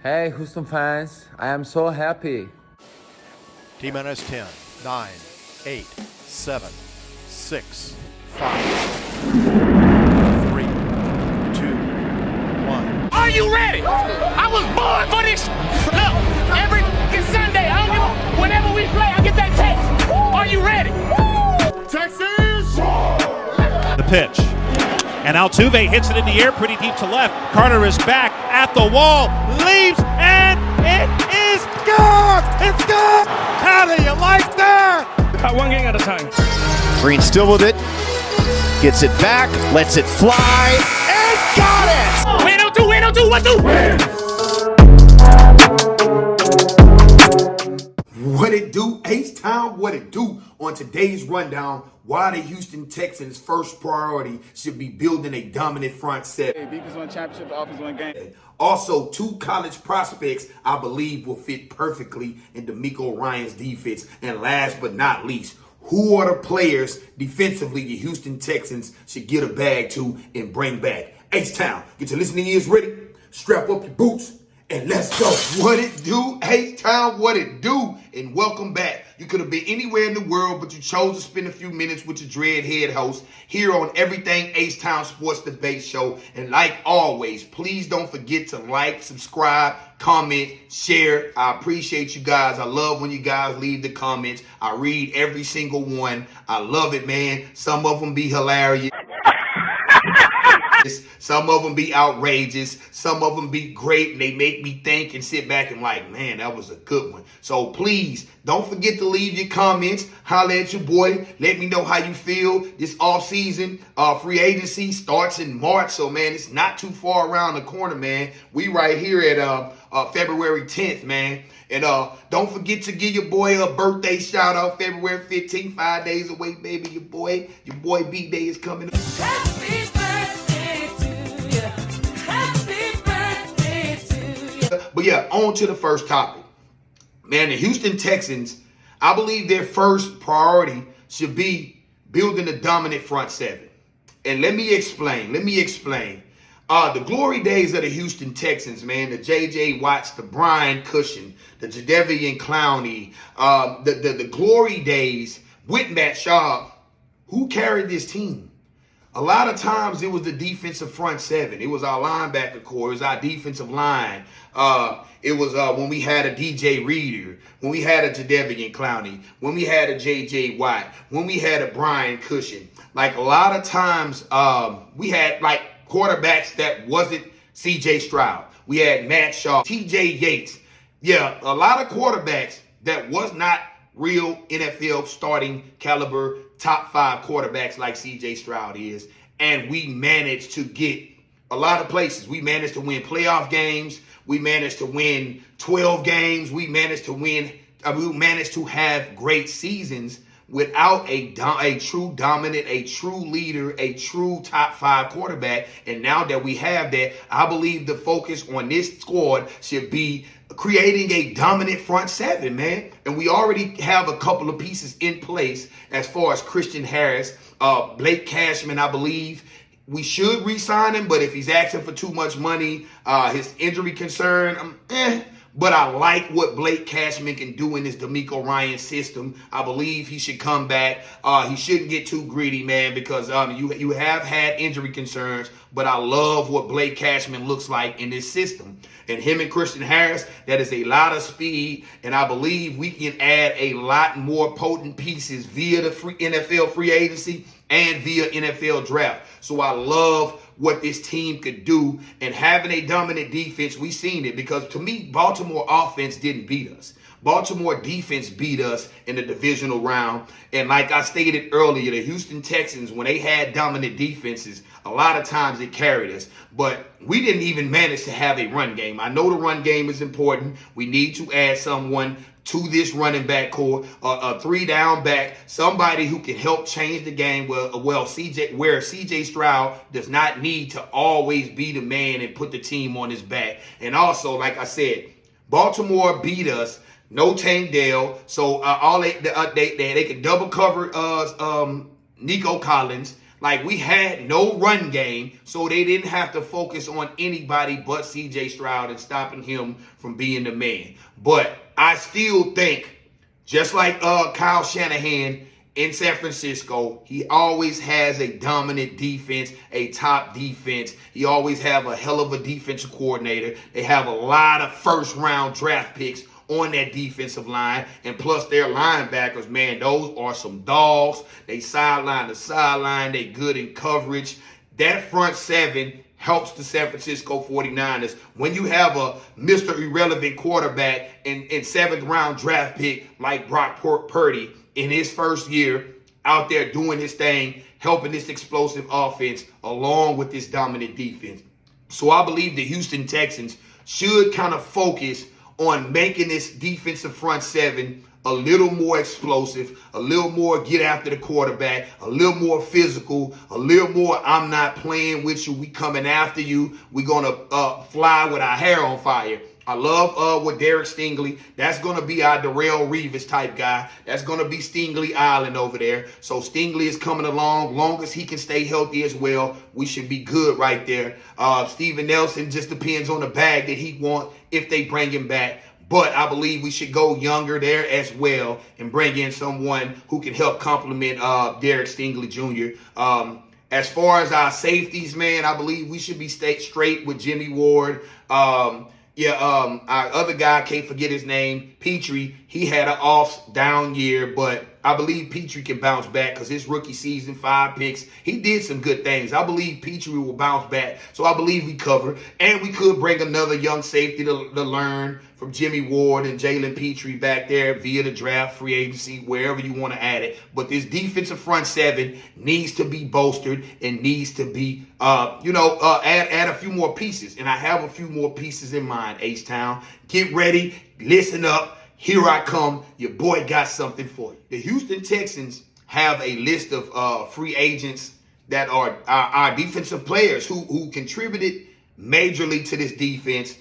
Hey, Houston fans, I am so happy. T minus 10, 9, 8, 7, 6, 5, 3, 2, 1. Are you ready? I was born for this. Look, every Sunday, I don't give a, whenever we play, I get that text. Are you ready? Texans! The pitch. And Altuve hits it in the air pretty deep to left. Carter is back at the wall, leaves, and it is gone! It's gone! How do you like that? One game at a time. Green still with it. Gets it back, lets it fly, and got it! Win on two, win on two, 1-2. What it do, H-Town, what it do? On today's rundown, why the Houston Texans' first priority should be building a dominant front seven. Defense won championship, offense won game. Also, two college prospects I believe will fit perfectly in DeMeco Ryans' defense. And last but not least, who are the players defensively the Houston Texans should get a bag to and bring back? H-Town, get your listening ears ready, strap up your boots, and let's go. What it do, H-Town, what it do? And welcome back. You could have been anywhere in the world, but you chose to spend a few minutes with your dreadhead host here on Everything H-Town Sports Debate Show. And like always, please don't forget to like, subscribe, comment, share. I appreciate you guys. I love when you guys leave the comments. I read every single one. I love it, man. Some of them be hilarious. Some of them be outrageous. Some of them be great, and they make me think and sit back and like, man, that was a good one. So please don't forget to leave your comments. Holler at your boy. Let me know how you feel this offseason. Free agency starts in March, so man, it's not too far around the corner, man. We right here at February 10th, man. And don't forget to give your boy a birthday shout out February 15th, 5 days away, baby. Your boy B-Day is coming up. Happy birthday to you. Happy birthday to you. But yeah, on to the first topic. Man, the Houston Texans, I believe their first priority should be building a dominant front seven. And let me explain. The glory days of the Houston Texans, man, the J.J. Watts, the Brian Cushion, the Jadeveon Clowney, the glory days with Matt Schaub, who carried this team? A lot of times it was the defensive front seven. It was our linebacker core. It was our defensive line. It was when we had a DJ Reader, when we had a Jadeveon Clowney, when we had a J.J. Watt, when we had a Brian Cushion. Like a lot of times we had like quarterbacks that wasn't C.J. Stroud. We had Matt Schaub, T.J. Yates. Yeah, a lot of quarterbacks that was not real NFL starting caliber top 5 quarterbacks like C.J. Stroud is. And we managed to get a lot of places. We managed to win playoff games. We managed to win 12 games. We managed to have great seasons without a true dominant, a true leader, a true top 5 quarterback. And now that we have that, I believe the focus on this squad should be creating a dominant front seven, man. And we already have a couple of pieces in place as far as Christian Harris, Blake Cashman, I believe. We should re-sign him, but if he's asking for too much money, his injury concern, But I like what Blake Cashman can do in this DeMeco Ryans system. I believe he should come back. He shouldn't get too greedy, man, because you have had injury concerns. But I love what Blake Cashman looks like in this system. And him and Christian Harris, that is a lot of speed. And I believe we can add a lot more potent pieces via the NFL free agency and via NFL draft. So I love what this team could do, and having a dominant defense, we seen it, because to me, Baltimore offense didn't beat us. Baltimore defense beat us in the divisional round. And like I stated earlier, the Houston Texans, when they had dominant defenses, a lot of times it carried us. But we didn't even manage to have a run game. I know the run game is important. We need to add someone to this running back core, a 3-down back, somebody who can help change the game. Where CJ Stroud does not need to always be the man and put the team on his back. And also, like I said, Baltimore beat us. No Tank Dell, so all they could double cover Nico Collins. Like, we had no run game, so they didn't have to focus on anybody but C.J. Stroud and stopping him from being the man. But I still think, just like Kyle Shanahan in San Francisco, he always has a dominant defense, a top defense. He always have a hell of a defensive coordinator. They have a lot of first-round draft picks on that defensive line, and plus their linebackers, man, those are some dogs. They sideline to sideline. They good in coverage. That front seven helps the San Francisco 49ers. When you have a Mr. Irrelevant quarterback and seventh-round draft pick like Brock Purdy in his first year out there doing his thing, helping this explosive offense along with this dominant defense. So I believe the Houston Texans should kind of focus on making this defensive front seven a little more explosive, a little more get after the quarterback, a little more physical, a little more I'm not playing with you, we coming after you, we going to fly with our hair on fire. I love with Derek Stingley. That's going to be our Darrelle Revis type guy. That's going to be Stingley Island over there. So Stingley is coming along. Long as he can stay healthy as well, we should be good right there. Steven Nelson just depends on the bag that he wants if they bring him back. But I believe we should go younger there as well and bring in someone who can help complement Derek Stingley Jr. As far as our safeties, man, I believe we should be straight with Jimmy Ward. Our other guy, can't forget his name, Petrie. He had an down year, but I believe Petrie can bounce back because his rookie season, 5 picks, he did some good things. I believe Petrie will bounce back, so I believe we cover. And we could bring another young safety to learn from Jimmy Ward and Jalen Petrie back there via the draft, free agency, wherever you want to add it. But this defensive front seven needs to be bolstered and needs to be, add a few more pieces. And I have a few more pieces in mind, H-Town. Get ready. Listen up. Here I come. Your boy got something for you. The Houston Texans have a list of free agents that are our defensive players who contributed majorly to this defense.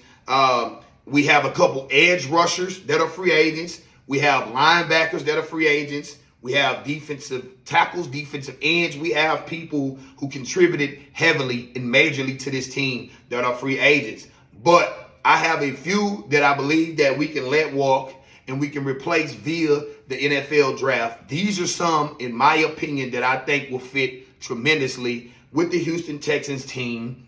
We have a couple edge rushers that are free agents. We have linebackers that are free agents. We have defensive tackles, defensive ends. We have people who contributed heavily and majorly to this team that are free agents. But I have a few that I believe that we can let walk and we can replace via the NFL draft. These are some, in my opinion, that I think will fit tremendously with the Houston Texans team.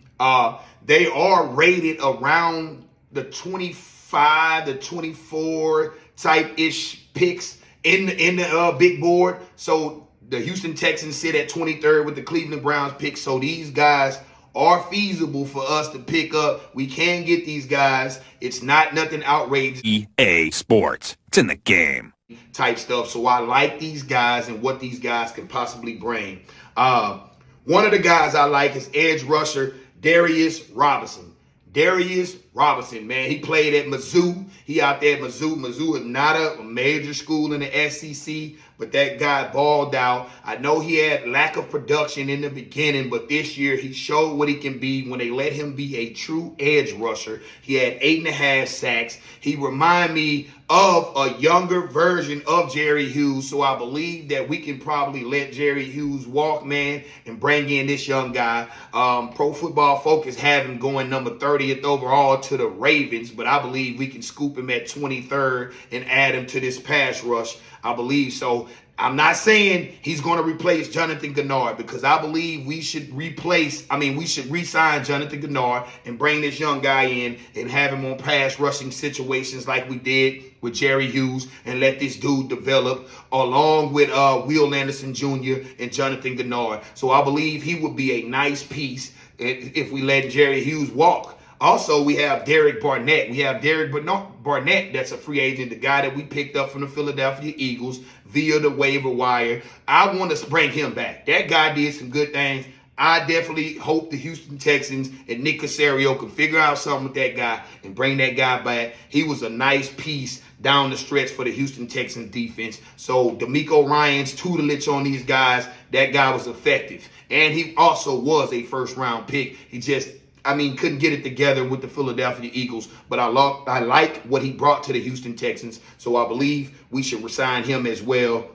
They are rated around the 25 to 24 type-ish picks in the big board. So the Houston Texans sit at 23rd with the Cleveland Browns pick. So these guys are feasible for us to pick up. We can get these guys. It's not nothing outrageous. EA Sports. It's in the game. Type stuff. So I like these guys and what these guys can possibly bring. One of the guys I like is edge rusher Darius Robinson. Darius Robinson, man, he played at Mizzou. He out there at Mizzou. Mizzou is not a major school in the SEC, but that guy balled out. I know he had lack of production in the beginning, but this year he showed what he can be when they let him be a true edge rusher. He had 8.5 sacks. He reminded me of a younger version of Jerry Hughes, so I believe that we can probably let Jerry Hughes walk, man, and bring in this young guy. Pro Football Focus have him going number 30th overall to the Ravens, but I believe we can scoop him at 23rd and add him to this pass rush. I believe so. I'm not saying he's going to replace Jonathan Gennard because I believe we should re-sign Jonathan Gennard and bring this young guy in and have him on pass rushing situations like we did with Jerry Hughes and let this dude develop along with Will Anderson Jr. and Jonathan Gennard. So I believe he would be a nice piece if we let Jerry Hughes walk. Also, we have Derek Barnett. We have Derek Barnett, that's a free agent, the guy that we picked up from the Philadelphia Eagles via the waiver wire. I want to bring him back. That guy did some good things. I definitely hope the Houston Texans and Nick Caserio can figure out something with that guy and bring that guy back. He was a nice piece down the stretch for the Houston Texans defense. So DeMeco Ryans' tutelage on these guys, that guy was effective. And he also was a first-round pick. He just couldn't get it together with the Philadelphia Eagles, but I like what he brought to the Houston Texans, so I believe we should resign him as well.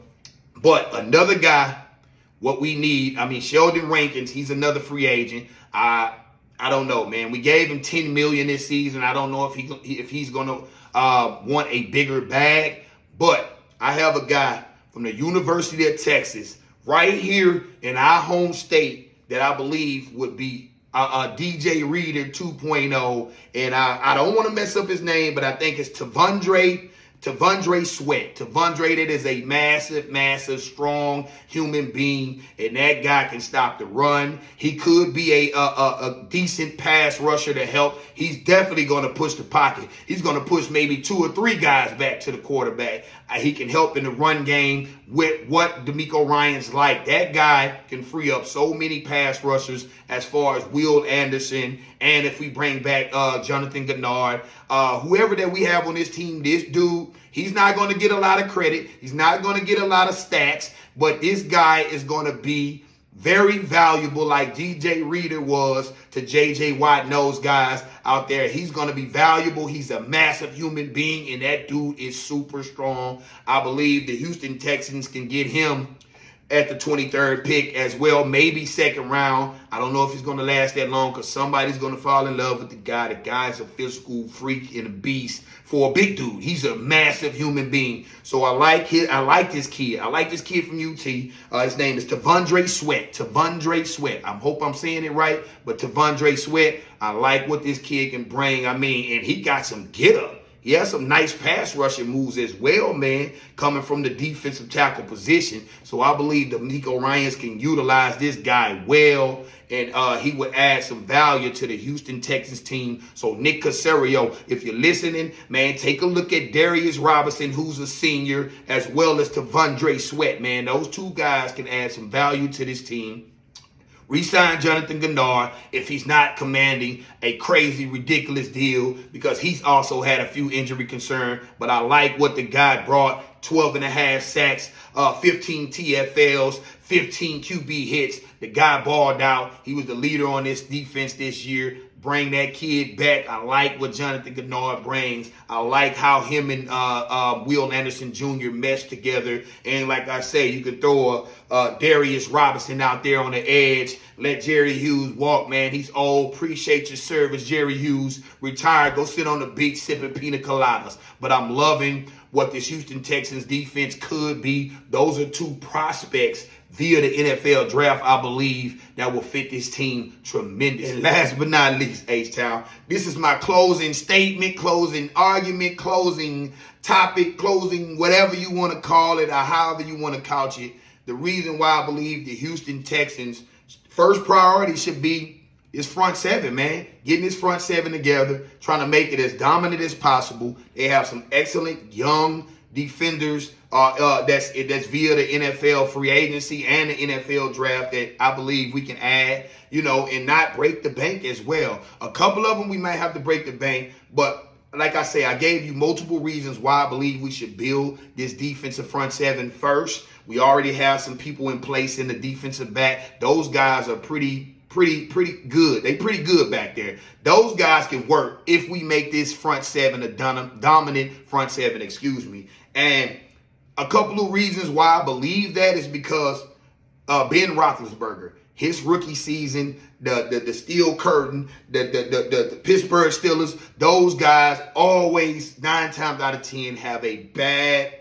But another guy what we need. I mean, Sheldon Rankins, he's another free agent. I don't know, man. We gave him $10 million this season. I don't know if he's going to want a bigger bag, but I have a guy from the University of Texas right here in our home state that I believe would be DJ Reader 2.0, and I don't want to mess up his name, but I think it's Tavondre Sweat. Tavondre, that is a massive, strong human being, and that guy can stop the run. He could be a decent pass rusher to help. He's definitely going to push the pocket. He's going to push maybe 2 or 3 guys back to the quarterback. He can help in the run game with what DeMeco Ryans like. That guy can free up so many pass rushers as far as Will Anderson, and if we bring back Jonathan Gennard, whoever that we have on this team, this dude, he's not going to get a lot of credit. He's not going to get a lot of stats, but this guy is going to be very valuable like DJ Reader was to J.J. Watt and those guys out there. He's going to be valuable. He's a massive human being, and that dude is super strong. I believe the Houston Texans can get him at the 23rd pick as well, maybe second round. I don't know if he's going to last that long because somebody's going to fall in love with the guy. The guy's a physical freak and a beast for a big dude. He's a massive human being. So I like this kid. I like this kid from UT. His name is Tavondre Sweat. Tavondre Sweat. I hope I'm saying it right, but Tavondre Sweat, I like what this kid can bring. I mean, and he got some get up. He has some nice pass rushing moves as well, man, coming from the defensive tackle position. So I believe DeMeco Ryans can utilize this guy well, and he would add some value to the Houston Texans team. So Nick Caserio, if you're listening, man, take a look at Darius Robinson, who's a senior, as well as Tavondre Sweat, man. Those 2 guys can add some value to this team. Resign Jonathan Gennard if he's not commanding a crazy, ridiculous deal, because he's also had a few injury concerns. But I like what the guy brought: 12.5 sacks, 15 TFLs, 15 QB hits. The guy balled out. He was the leader on this defense this year. Bring that kid back. I like what Jonathan Gennard brings. I like how him and Will Anderson Jr. mesh together. And like I say, you could throw a Darius Robinson out there on the edge. Let Jerry Hughes walk, man. He's old. Appreciate your service, Jerry Hughes. Retired. Go sit on the beach sipping pina coladas. But I'm loving what this Houston Texans defense could be. Those are 2 prospects via the NFL draft, I believe, that will fit this team tremendous. And last but not least, H-Town, this is my closing statement, closing argument, closing topic, closing whatever you want to call it or however you want to couch it. The reason why I believe the Houston Texans' first priority should be his front 7, man. Getting his front 7 together, trying to make it as dominant as possible. They have some excellent young defenders that's via the NFL free agency and the NFL draft that I believe we can add, and not break the bank as well. A couple of them we might have to break the bank, but like I say, I gave you multiple reasons why I believe we should build this defensive front 7 first. We already have some people in place in the defensive back. Those guys are pretty good. They pretty good back there. Those guys can work if we make this front 7 a dominant front 7, And a couple of reasons why I believe that is because Ben Roethlisberger, his rookie season, the steel curtain, the Pittsburgh Steelers, those guys always 9 times out of 10 have a bad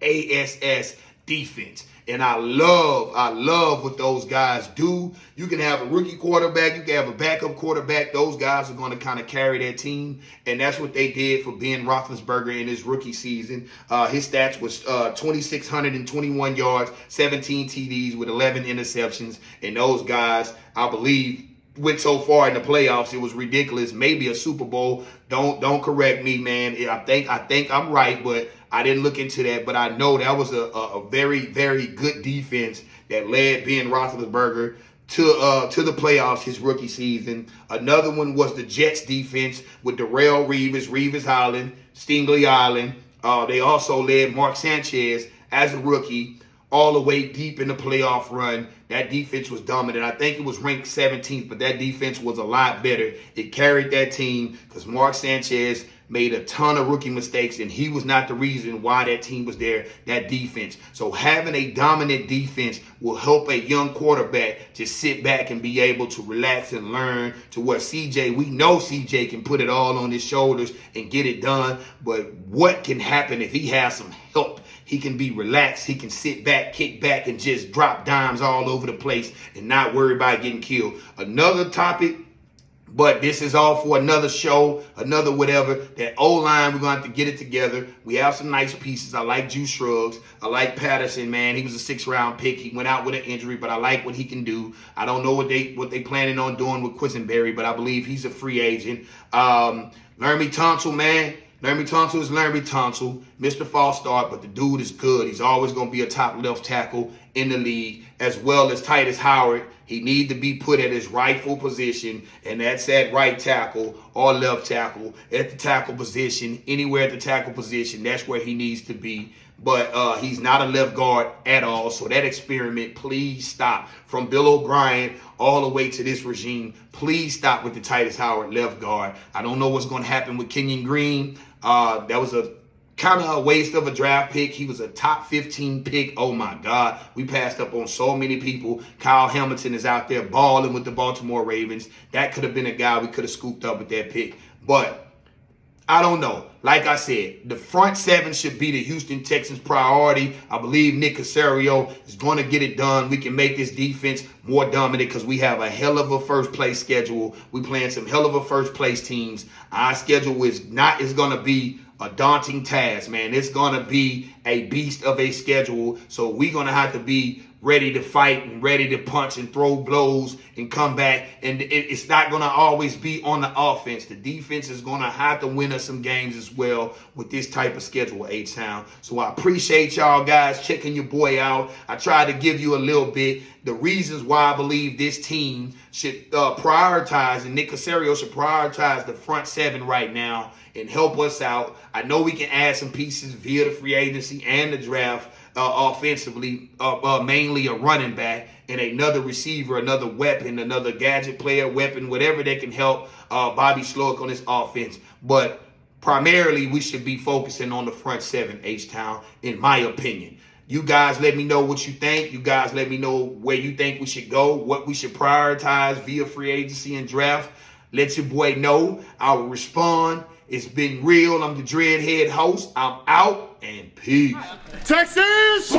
ASS defense. And I love what those guys do. You can have a rookie quarterback. You can have a backup quarterback. Those guys are going to kind of carry that team. And that's what they did for Ben Roethlisberger in his rookie season. His stats was 2,621 yards, 17 TDs with 11 interceptions. And those guys, I believe, went so far in the playoffs, it was ridiculous. Maybe a Super Bowl. Don't correct me, man. I think I'm right, but I didn't look into that. But I know that was a very, very good defense that led Ben Roethlisberger to the playoffs his rookie season. Another one was the Jets defense with Darrelle Revis, Revis Island, Stingley Island. They also led Mark Sanchez as a rookie all the way deep in the playoff run. That defense was dominant. I think it was ranked 17th, but that defense was a lot better. It carried that team because Mark Sanchez made a ton of rookie mistakes, and he was not the reason why that team was there, that defense. So having a dominant defense will help a young quarterback just sit back and be able to relax and learn to where we know CJ can put it all on his shoulders and get it done. But what can happen if he has some help? He can be relaxed. He can sit back, kick back, and just drop dimes all over the place and not worry about getting killed. Another topic, but this is all for another show, another whatever. That O-line, we're going to have to get it together. We have some nice pieces. I like Juice Shrugs. I like Patterson, man. He was a 6th-round pick. He went out with an injury, but I like what he can do. I don't know what they planning on doing with Quisenberry, but I believe he's a free agent. Laramie Tunsil, man. Laramie Tunsil is Laramie Tunsil, Mr. False Start, but the dude is good. He's always going to be a top left tackle in the league, as well as Titus Howard. He needs to be put at his rightful position, and that's at right tackle or left tackle, at the tackle position, anywhere at the tackle position. That's where he needs to be. But he's not a left guard at all. So that experiment, please stop. From Bill O'Brien all the way to this regime, please stop with the Titus Howard left guard. I don't know what's going to happen with Kenyon Green. That was a kind of a waste of a draft pick. He was a top 15 pick. Oh, my God. We passed up on so many people. Kyle Hamilton is out there balling with the Baltimore Ravens. That could have been a guy we could have scooped up with that pick. But I don't know. Like I said, the front seven should be the Houston Texans' priority. I believe Nick Caserio is going to get it done. We can make this defense more dominant because we have a hell of a first-place schedule. We playing some hell of a first-place teams. Our schedule is going to be a daunting task, man. It's going to be a beast of a schedule. So we're going to have to be ready to fight and ready to punch and throw blows and come back. And it's not going to always be on the offense. The defense is going to have to win us some games as well with this type of schedule, H-Town. So I appreciate y'all guys checking your boy out. I tried to give you a little bit the reasons why I believe this team should prioritize, and Nick Caserio should prioritize the front seven right now and help us out. I know we can add some pieces via the free agency and the draft offensively, mainly a running back and another receiver, another weapon, another gadget player, weapon, whatever that can help Bobby Slowick on this offense. But primarily, we should be focusing on the front seven, H-Town, in my opinion. You guys let me know what you think. You guys let me know where you think we should go, what we should prioritize via free agency and draft. Let your boy know. I will respond. It's been real. I'm the Dreadhead host. I'm out, and peace. Texas!